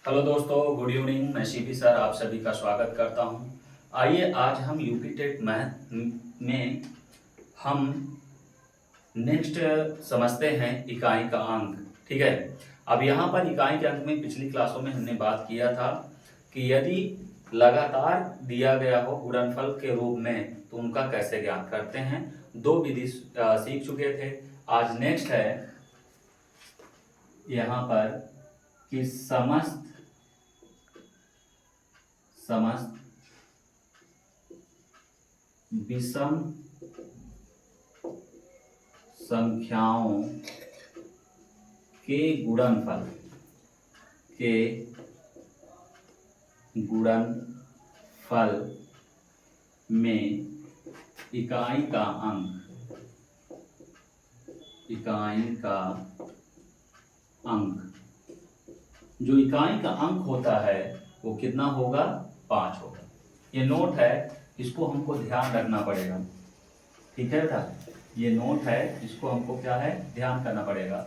Hello दोस्तों, good evening. मैं Shivi sir आप सभी का स्वागत करता हूं। आइए आज हम यूपी टेट मैथ में हम नेक्स्ट समझते हैं इकाई का अंक। ठीक है, अब यहाँ पर इकाई के अंक में पिछली क्लासों में हमने बात किया था कि यदि लगातार दिया गया हो गुणनफल के रूप में तो उनका कैसे ज्ञात करते हैं। दो विधि सीख चुके थे। आज नेक्स्ट है यहाँ पर कि समस्त विषम संख्याओं के गुणनफल में इकाई का अंक जो इकाई का अंक होता है वो कितना होगा? 5 होगा। ये नोट है, इसको हमको ध्यान रखना पड़ेगा। ठीक है बेटा, ये नोट है, इसको हमको क्या है ध्यान करना पड़ेगा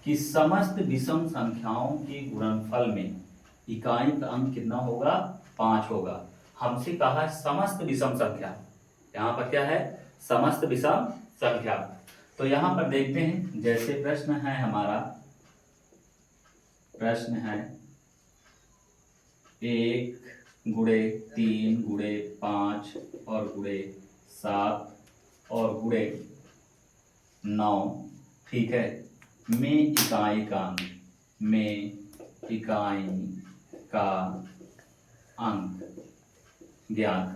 कि समस्त विषम संख्याओं के गुणनफल में इकाई का अंक कितना होगा? 5 होगा। हमसे कहा है समस्त विषम संख्या, यहाँ पर क्या है? समस्त विषम संख्या। तो यहाँ पर देखते हैं, जैसे प्रश्न है हमारा, प्रश्न है 1 गुणे 3 गुणे 5 और गुणे 7 और गुणे 9, ठीक है, में इकाई का अंक ज्ञात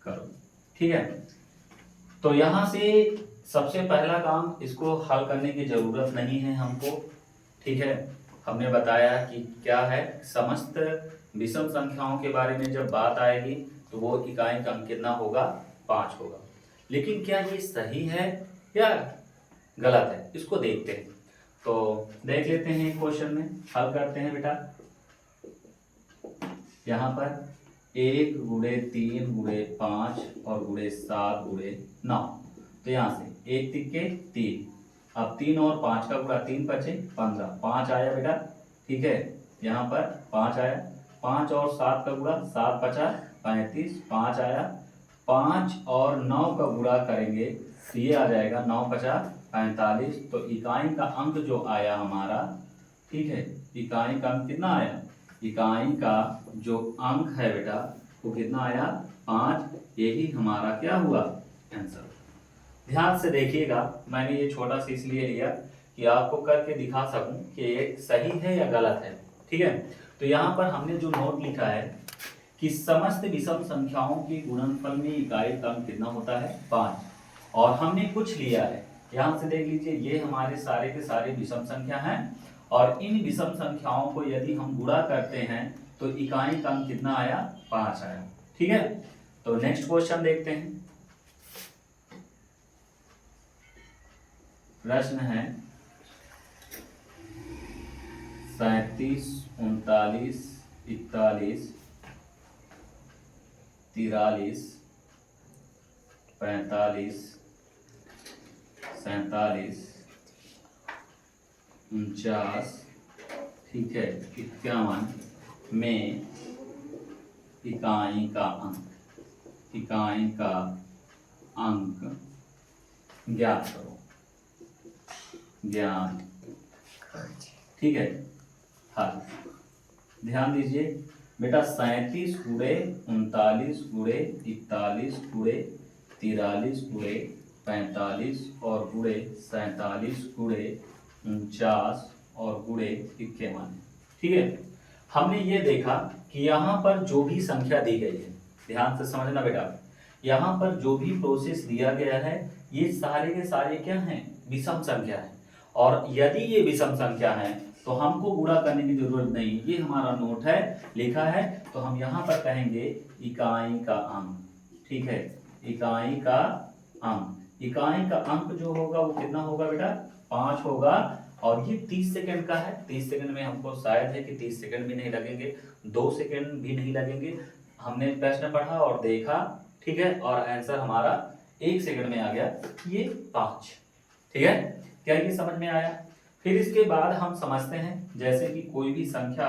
करो। ठीक है, तो यहां से सबसे पहला काम, इसको हल करने की जरूरत नहीं है हमको। ठीक है, हमने बताया कि क्या है, समस्त विषम संख्याओं के बारे में जब बात आएगी तो वो इकाई का अंक कितना होगा? 5 होगा। लेकिन क्या ये सही है या गलत है, इसको देखते हैं। तो देख लेते हैं, क्वेश्चन में हल करते हैं बेटा। यहाँ पर 1 गुणे 3 गुणे 5 और गुणे 7 गुणे 9, तो यहाँ से 1 तिक्के 3, अब 3 और 5 का गुणा 3 बचे 15, 5 आया बेटा। ठीक है, यहाँ पर 5 आया, 5 और 7 का गुणा 7 बचा 35, 5 आया, 5 और 9 का गुणा करेंगे तो ये आ जाएगा 9 बचा 45। तो इकाई का अंक जो आया हमारा, ठीक है, इकाई का अंक कितना आया? इकाई का जो अंक है बेटा वो कितना आया? 5। यही हमारा क्या हुआ? आंसर। ध्यान से देखिएगा, मैंने ये छोटा सा इसलिए लिया कि आपको करके दिखा सकूं कि ये सही है या गलत है। ठीक है, तो यहाँ पर हमने जो नोट लिखा है कि समस्त विषम संख्याओं के गुणनफल में इकाई का अंक कितना होता है? 5। और हमने कुछ लिया है, यहाँ से देख लीजिए, ये हमारे सारे के सारे विषम संख्या हैं और इन विषम संख्याओं को यदि हम गुणा करते हैं तो इकाई का अंक कितना आया? 5 आया। ठीक है, तो नेक्स्ट क्वेश्चन देखते हैं। प्रश्न है 37 39 41 43 45 47 49, ठीक है, 51 में इकाई का अंक ज्ञात करो। ठीक है, हाँ, ध्यान दीजिए बेटा, 37 गुणे 39 गुणे 41 गुणे 43 गुणे 45 और गुणे 47 गुणे 49 और गुणे 51। ठीक है, हमने ये देखा कि यहाँ पर जो भी संख्या दी गई है, ध्यान से समझना बेटा, यहाँ पर जो भी प्रोसेस दिया गया है ये सारे के सारे क्या हैं? विषम संख्या है। और यदि ये विषम संख्या है तो हमको गुणा करने की जरूरत नहीं, ये हमारा नोट है, लिखा है, तो हम यहाँ पर कहेंगे इकाई का अंक। ठीक है, इकाई का अंक जो होगा वो कितना होगा बेटा? 5 होगा। और ये 30 सेकंड का है, 30 सेकंड में हमको शायद है कि 30 सेकंड भी नहीं लगेंगे, 2 सेकंड भी नहीं लगेंगे। हमने प्रश्न पढ़ा और देखा, ठीक है, और आंसर हमारा 1 सेकंड में आ गया, ये 5। ठीक है, क्या ये समझ में आया? फिर इसके बाद हम समझते हैं, जैसे कि कोई भी संख्या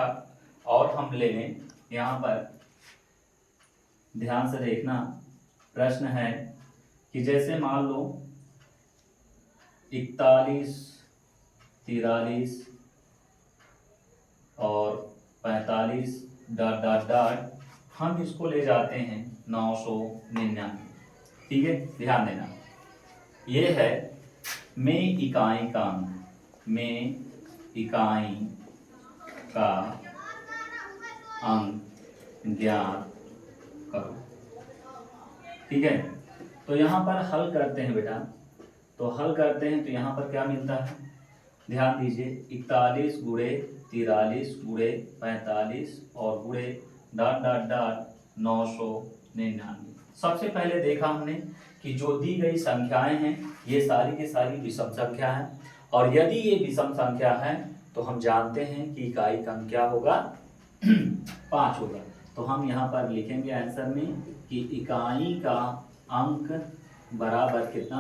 और हम ले लें, यहाँ पर ध्यान से देखना। प्रश्न है कि जैसे मान लो 41, 43 और 45 डॉट डॉट डॉट, हम इसको ले जाते हैं 999। ठीक है, ध्यान देना, ये है में इकाई का अंक, में इकाई का अंक ज्ञात करो। ठीक है, तो यहाँ पर हल करते हैं बेटा, तो हल करते हैं तो यहाँ पर क्या मिलता है, ध्यान दीजिए, 41 गुणे 43 गुणे 45 और गुणे डॉट डॉट डॉट 999। सबसे पहले देखा हमने कि जो दी गई संख्याएं हैं ये सारी की सारी विषम संख्या है, और यदि ये विषम संख्या है तो हम जानते हैं कि इकाई का अंक क्या होगा 5 होगा। तो हम यहाँ पर लिखेंगे आंसर में कि इकाई का अंक बराबर कितना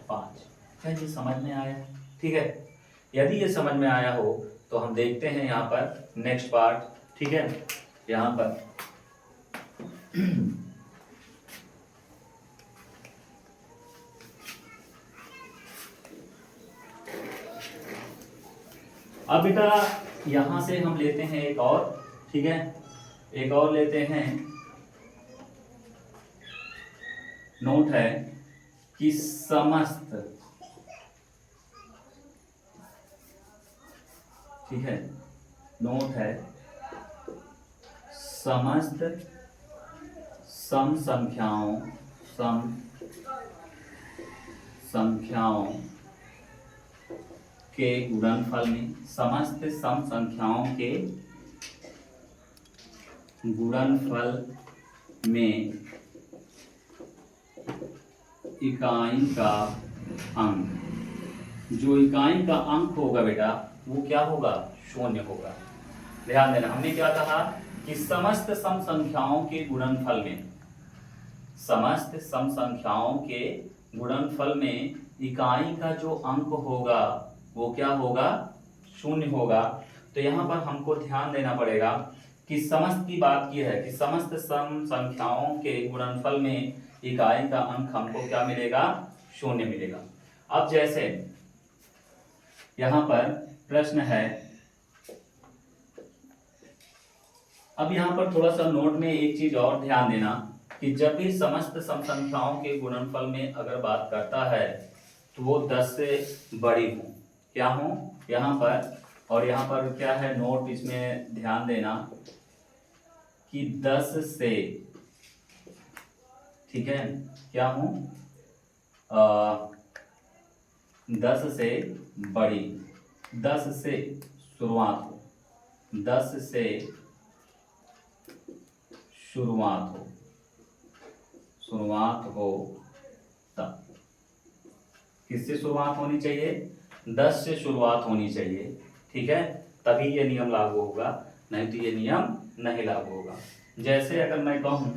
5। क्या ये समझ में आया? ठीक है, यदि ये समझ में आया हो तो हम देखते हैं यहाँ पर नेक्स्ट पार्ट। ठीक है, यहाँ पर अब बेटा यहां से हम लेते हैं एक और। ठीक है, एक और लेते हैं। नोट है कि समस्त, ठीक है, नोट है समस्त सम संख्याओं के गुणनफल में, समस्त सम संख्याओं के गुणनफल में इकाई का अंक, जो इकाई का अंक होगा बेटा वो क्या होगा, शून्य होगा। ध्यान देना, हमने क्या कहा कि समस्त सम संख्याओं के गुणनफल में, समस्त सम संख्याओं के गुणनफल में इकाई का जो अंक होगा वो क्या होगा, शून्य होगा। तो यहाँ पर हमको ध्यान देना पड़ेगा कि समस्त की बात की है कि समस्त सम संख्याओं के गुणनफल में इकाई का अंक हमको क्या मिलेगा, शून्य मिलेगा। अब जैसे यहाँ पर प्रश्न है, अब यहाँ पर थोड़ा सा नोट में एक चीज और ध्यान देना कि जब भी समस्त सम संख्याओं के गुणनफल में अगर बात करता है तो वो 10 से बड़ी हो, क्या हो यहाँ पर, और यहाँ पर क्या है नोट, इसमें ध्यान देना कि 10 से, ठीक है, क्या हो 10 से बड़ी, 10 से शुरुआत हो, 10 से शुरुआत हो तब। किससे शुरुआत होनी चाहिए, 10 से शुरुआत होनी चाहिए। ठीक है, तभी ये नियम लागू होगा, नहीं तो ये नियम नहीं लागू होगा। जैसे अगर मैं कहूं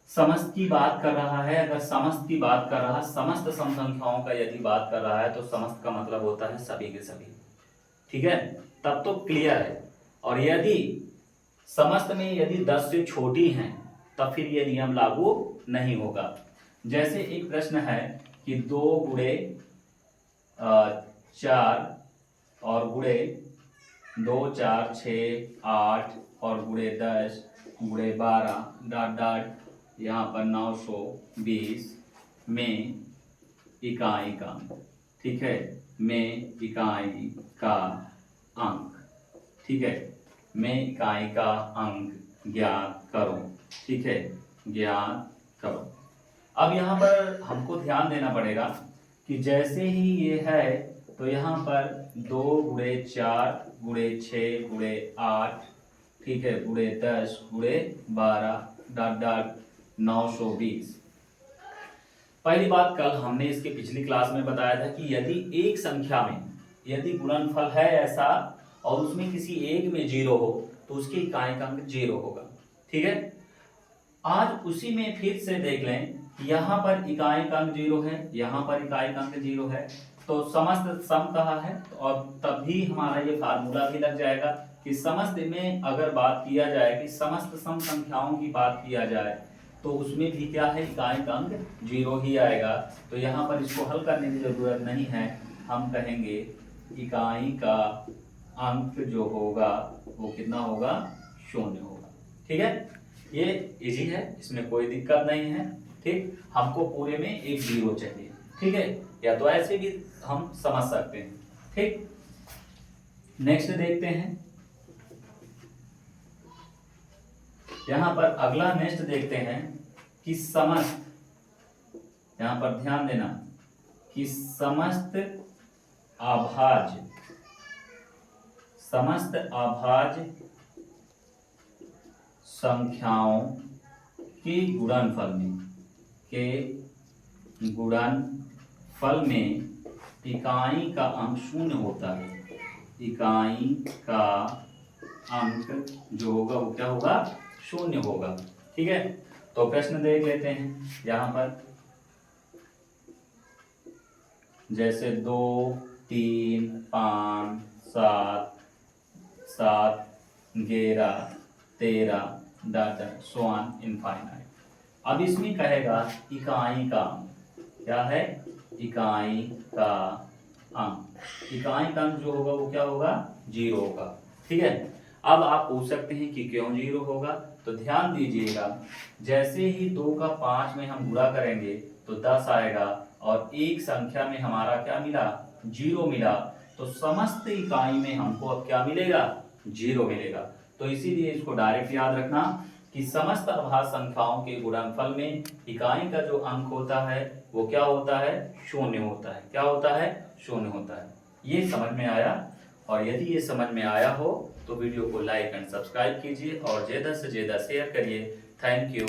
समस्त की बात कर रहा है, अगर समस्त की बात कर रहा है, समस्त सम संख्याओं का यदि बात कर रहा है तो समस्त का मतलब होता है सभी के सभी। ठीक है, तब तो क्लियर है। और यदि समस्त में यदि 10 से छोटी हैं तब फिर ये नियम लागू नहीं होगा। जैसे एक प्रश्न है कि 2 गुणे 4 और गुणे 2 4 6 8 और गुणे 10 गुणे 12 डॉट डॉट यहाँ पर 920 में इकाई का अंक। ठीक है, में इकाई का अंक, ठीक है, में इकाई का अंक ज्ञात करो। ठीक है, ज्ञात करो। अब यहाँ पर हमको ध्यान देना पड़ेगा कि जैसे ही ये है तो यहाँ पर 2 गुणे 4 गुणे 6 गुणे 8, ठीक है, गुणे 10 गुणे 12 डॉट डॉट 920। पहली बात कल हमने इसके पिछली क्लास में बताया था कि यदि एक संख्या में यदि गुणनफल है ऐसा और उसमें किसी एक में 0 हो तो उसकी इकाई का अंक 0 होगा। ठीक है, आज उसी में फिर से देख लें, यहाँ पर इकाई का अंक 0 है, यहाँ पर इकाई का अंक 0 है, तो समस्त सम कहा है, और तभी हमारा ये फार्मूला भी लग जाएगा कि समस्त में अगर बात किया जाए कि समस्त सम संख्याओं की बात किया जाए तो उसमें भी क्या है, इकाई का अंक 0 ही आएगा। तो यहाँ पर इसको हल करने की जरूरत नहीं है, हम कहेंगे इकाई का अंक जो होगा वो कितना होगा, 0 होगा। ठीक है, ये इजी है, इसमें कोई दिक्कत नहीं है। ठीक, हमको पूरे में एक 0 चाहिए। ठीक है, या तो ऐसे भी हम समझ सकते हैं। ठीक, नेक्स्ट देखते हैं। यहां पर अगला नेक्स्ट देखते हैं कि समस्त, यहां पर ध्यान देना कि समस्त अभाज्य संख्याओं के गुणनफल में इकाई का अंक 0 होता है। इकाई का अंक जो होगा वो क्या होगा, 0 होगा। ठीक है, तो प्रश्न देख लेते हैं। यहाँ पर जैसे 2, 3, 5, 7, 11, 13 डाटा सोन इनफाइनाइट। अब इसमें कहेगा इकाई का अंक क्या है, इकाई का अंक। इकाई का अंक जो होगा वो क्या होगा, 0 होगा। ठीक है, अब आप पूछ सकते हैं कि क्यों 0 होगा, तो ध्यान दीजिएगा, जैसे ही 2 का 5 में हम गुणा करेंगे तो 10 आएगा, और एक संख्या में हमारा क्या मिला, 0 मिला, तो समस्त इकाई में हमको अब क्या मिलेगा, 0 मिलेगा। तो इसीलिए इसको डायरेक्ट याद रखना कि समस्त अभाज्य संख्याओं के गुणनफल में इकाई का जो अंक होता है वो क्या होता है, 0 होता है। क्या होता है, 0 होता है। ये समझ में आया? और यदि ये समझ में आया हो तो वीडियो को लाइक एंड सब्सक्राइब कीजिए और ज़्यादा से ज़्यादा शेयर करिए। Thank you.